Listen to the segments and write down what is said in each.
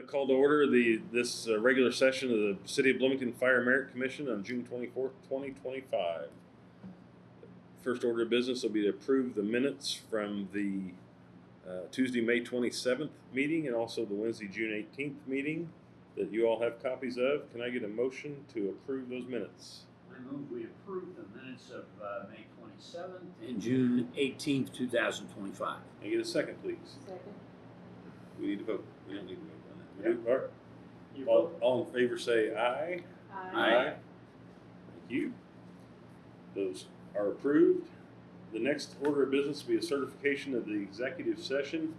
going to call to order this regular session of the City of Bloomington Fire Merit Commission on June 24th, 2025. First order of business will be to approve the minutes from the Tuesday, May 27th meeting and also the Wednesday, June 18th meeting that you all have copies of. Can I get a motion to approve those minutes? I move we approve the minutes of May 27th and June 18th, 2025. Can I get a second, please? Second. We need to vote. We don't need to vote on that. We Yep. do? All right. All in favor say aye. Aye. Thank you. Those are approved. The next order of business will be a certification of the executive session.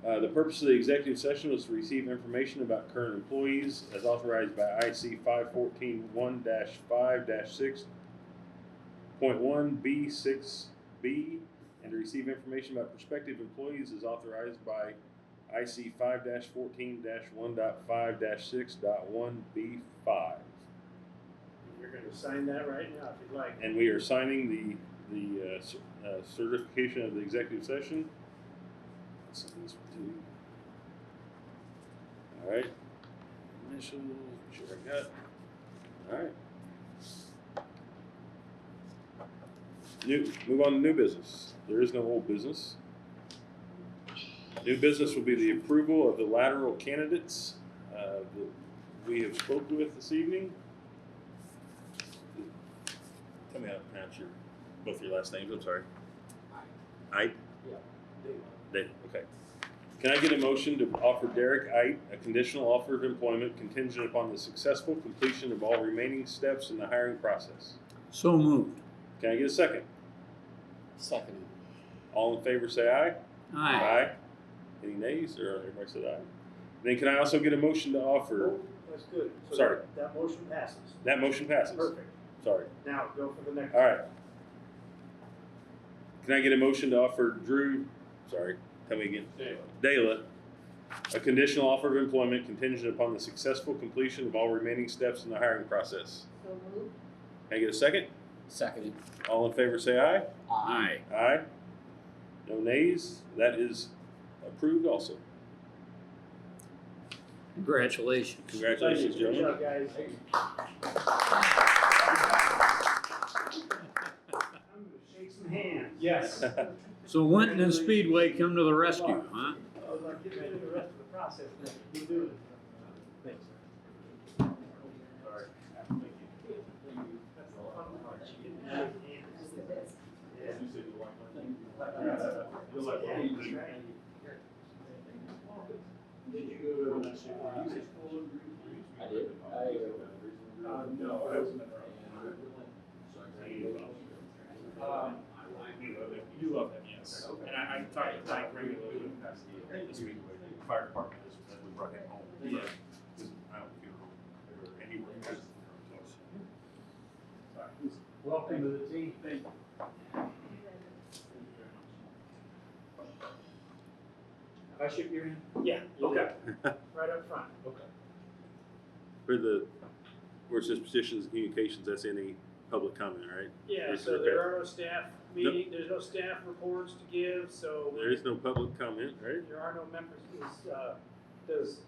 The purpose of the executive session was to receive information about current employees as authorized by IC 514-1-5-6.1B6B and to receive information about prospective employees as authorized by IC 5-14-1.5-6.1B5. You're going to sign that right now if you'd like. And we are signing the certification of the executive session. Let's see these two. All right. Initial, sure I got. All right. Move on to new business. There is no old business. New business will be the approval of the lateral candidates that we have spoken with this evening. Tell me how to pronounce both your last names. I'm sorry. Ite? Yeah. Okay. Can I get a motion to offer Derek Ite a conditional offer of employment contingent upon the successful completion of all remaining steps in the hiring process? So moved. Can I get a second? Seconded. All in favor say aye. Aye. Any nays? Or everybody said aye. Then can I also get a motion to offer? Oh, that's good. So Sorry. That motion passes. That motion passes. Perfect. Sorry. Now go for the next All right. Can I get a motion to offer Drew? Sorry. Tell me again. Dela. A conditional offer of employment contingent upon the successful completion of all remaining steps in the hiring process. So moved. Can I get a second? Seconded. All in favor say aye. Aye. Aye. No nays. That is approved also. Congratulations. Congratulations, Good gentlemen. job, guys. I'm going to shake some hands. Yes. So Winton and Speedway come to the rescue, huh? I was like, get ready for the rest of the process. You do it. Thanks. Sorry. Thank you. That's the fun part. You get to shake hands. Yeah. You said you like my thing? You like my thing? Did you go to the music school? I did. No, I wasn't in You love him, yes. And I talked to Mike regularly this week with the fire department as we brought him home. Yeah. I don't feel anywhere close. Welcome to the team. Thank you. If I shake your hand? Yeah. Okay. Right up front. Okay. Where it says petitions and communications, that's any public comment, right? Yeah, Yes, so okay. there are no staff meeting, there's no staff reports to give, so There is no public comment, right? there are no members. Does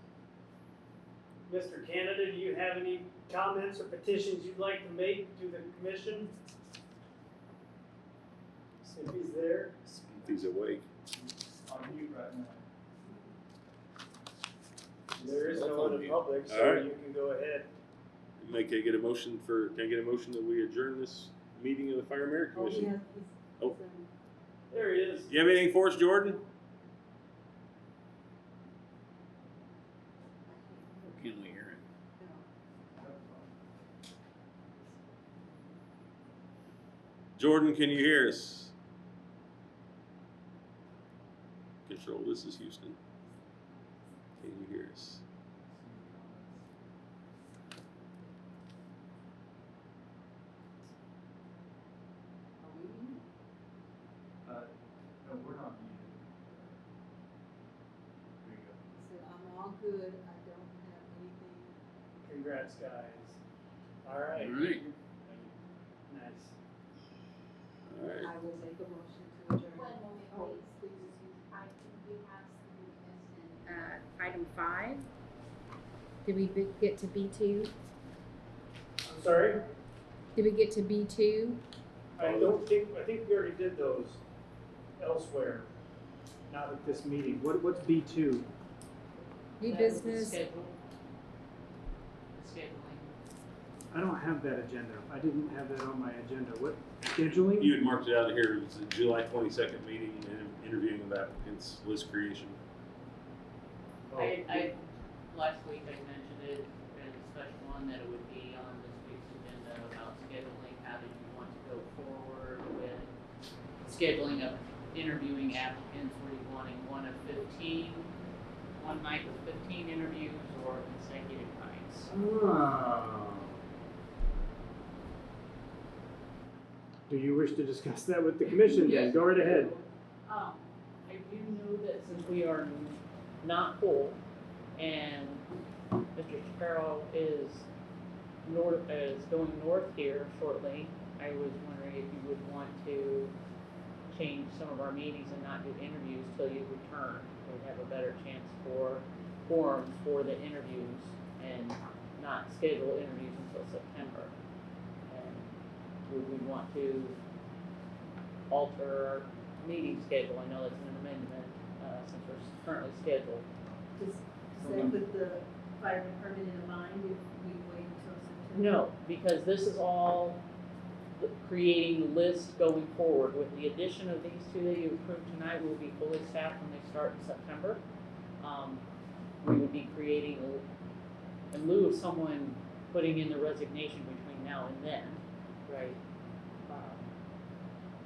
Mr. Canada, do you have any comments or petitions you'd like to make to the commission? See if he's there. If he's awake. On mute right now. There is no one in public, so All right. you can go ahead. Can I get a motion that we adjourn this meeting of the Fire Merit Oh, Commission? yeah. Oh. There he is. You have anything for us, Jordan? Can we hear him? Jordan, can you hear us? Control, this is Houston. Can you hear us? No, we're not muted. There you go. Said, I'm all good, I don't have anything. Congrats, guys. All All right. right. Nice. All right. I will make a motion to adjourn. One moment, Oh, please. please. I think we have some business in, item 5, Did we get to B2? I'm sorry? Did we get to B2? I think we already did those elsewhere, not at this meeting. What's B2? New That was the business? schedule. The scheduling. I don't have that agenda. I didn't have that on my agenda. What, scheduling? You had marked it out here, it's a July 22nd meeting and interviewing of applicants, list creation. I last week I mentioned it in a special one that it would be on this week's agenda about scheduling. How did you want to go forward with scheduling of interviewing applicants? Were you wanting one night with 15 interviews or consecutive nights? Do you wish to discuss that with the commission then? Yes. Go right ahead. I do know that since we are not full and Mr. Shapiro is going north here shortly, I was wondering if you would want to change some of our meetings and not do interviews till you return. We'd have a better chance for forums for the interviews and not schedule interviews until September. And would we want to alter our meeting schedule? I know that's an amendment, since we're currently scheduled. Does that put the fire department in mind if we wait until September? No, because this is all creating lists going forward. With the addition of these two that you approved tonight, we'll be fully staffed when they start in September. We would be creating, in lieu of someone putting in the resignation between now and then, right?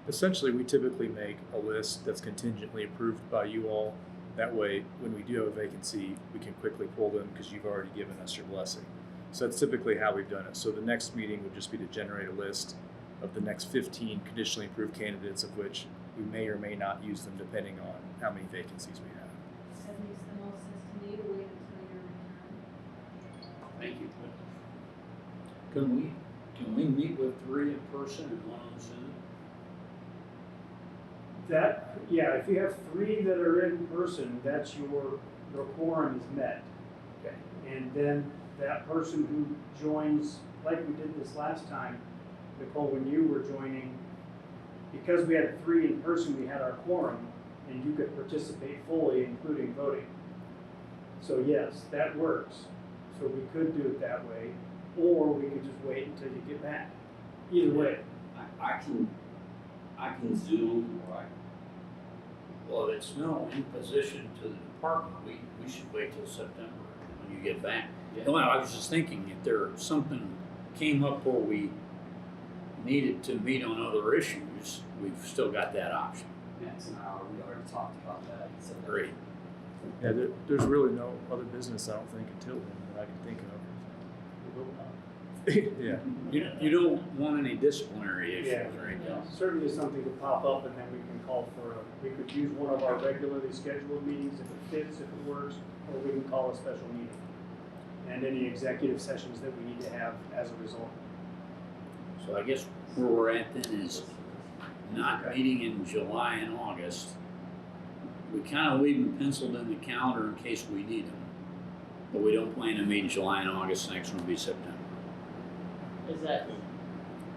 Essentially, we typically make a list that's contingently approved by you all. That way, when we do have a vacancy, we can quickly pull them because you've already given us your blessing. So that's typically how we've done it. So the next meeting would just be to generate a list of the next 15 conditionally approved candidates, of which we may or may not use them depending on how many vacancies we have. That makes the most sense to me to wait until your return. Thank you. Can we meet with 3 in person and 1 on Zoom? If you have 3 that are in person, that's your quorum is met. Okay. And then that person who joins, like we did this last time, Nicole, when you were joining, because we had 3 in person, we had our quorum, and you could participate fully, including voting. So yes, that works. So we could do it that way, or we could just wait until you get back. Either way. I can Zoom, or Well, it's no imposition to the department. We should wait till September when you get back. No, I was just thinking if there something came up where we needed to meet on other issues, we've still got that option. it's an hour, we already talked about that. So Great. Yeah, there's really no other business, I don't think, until then that I can think of. Yeah. You don't want any disciplinary issues, Yeah. right? Certainly something to pop up, and then we can call for, we could use one of our regularly scheduled meetings if it fits, if it works, or we can call a special meeting. And any executive sessions that we need to have as a result. So I guess where we're at then is not meeting in July and August. We kind of leave them penciled in the calendar in case we need them. But we don't plan to meet in July and August. The next one will be September. Is that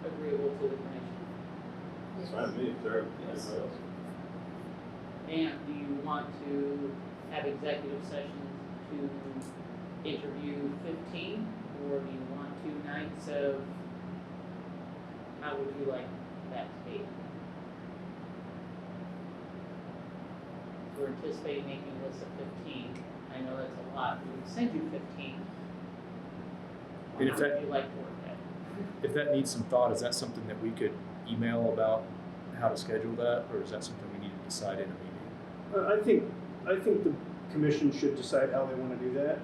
agreeable to the commission? It's fine with me, sorry. Yes. Dan, do you want to have executive sessions to interview 15? Or do you want 2 nights of, how would you like that to be? We're anticipating making a list of 15. I know that's a lot. We would send you 15. And if How that- would you like to work that? If that needs some thought, is that something that we could email about how to schedule that, or is that something we need to decide in a meeting? I think the commission should decide how they want to do that.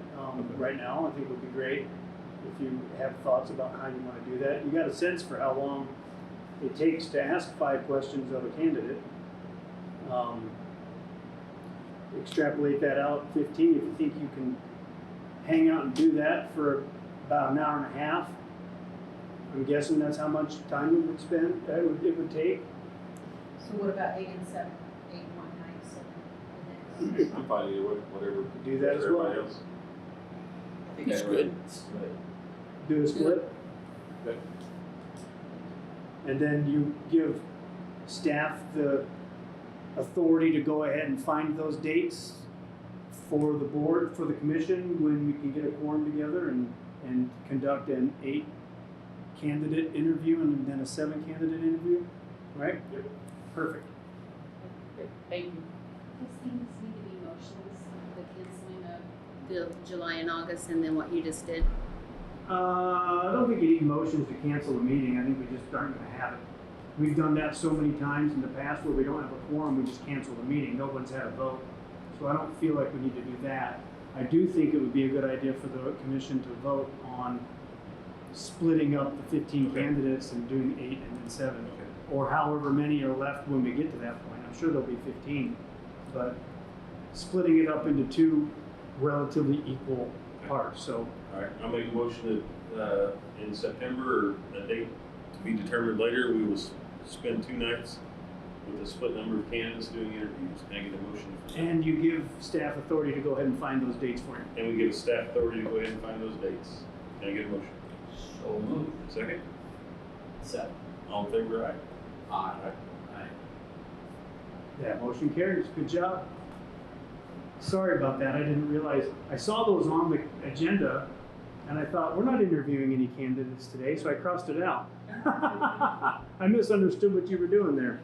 Right now, I think it would be great if you have thoughts about how you want to do that. You got a sense for how long it takes to ask 5 questions of a candidate. Extrapolate that out 15. If you think you can hang out and do that for about an hour and a half, I'm guessing that's how much time it would spend. It would take. So what about 8 and 7? 8 one night, 7 the next? I'm fine either way, whatever. Do that as well. Everybody else. I think it's good. Do a split? Okay. And then you give staff the authority to go ahead and find those dates for the board, for the commission, when we can get a quorum together and conduct an 8 candidate interview and then a 7 candidate interview, right? Yep. Perfect. Great, thank you. Does things need to be motions, the canceling of the July and August, and then what you just did? I don't think you need motions to cancel a meeting. I think we just aren't gonna have it. We've done that so many times in the past where we don't have a quorum, we just cancel the meeting. No one's had a vote. So I don't feel like we need to do that. I do think it would be a good idea for the commission to vote on splitting up the 15 Okay. candidates and doing 8 and then 7. Okay. Or however many are left when we get to that point. I'm sure there'll be 15, but splitting it up into 2 relatively equal parts. So All right, I'll make a motion that in September, or a date to be determined later, we will spend 2 nights with a split number of candidates doing interviews. Can I get a motion for that? and you give staff authority to go ahead and find those dates for you. And we give staff authority to go ahead and find those dates. Can I get a motion? So moved. Second? 7. All in favor, aye? Aye. That motion carries. Good job. Sorry about that. I didn't realize. I saw those on the agenda and I thought, we're not interviewing any candidates today, so I crossed it out. I misunderstood what you were doing there.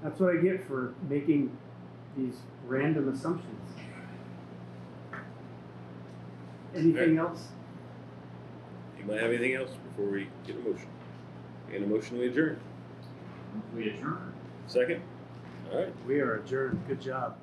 That's what I get for making these random assumptions. Anything else? Anybody have anything else before we get a motion? And a motion we adjourn. We adjourn. Second? All right. We are adjourned. Good job.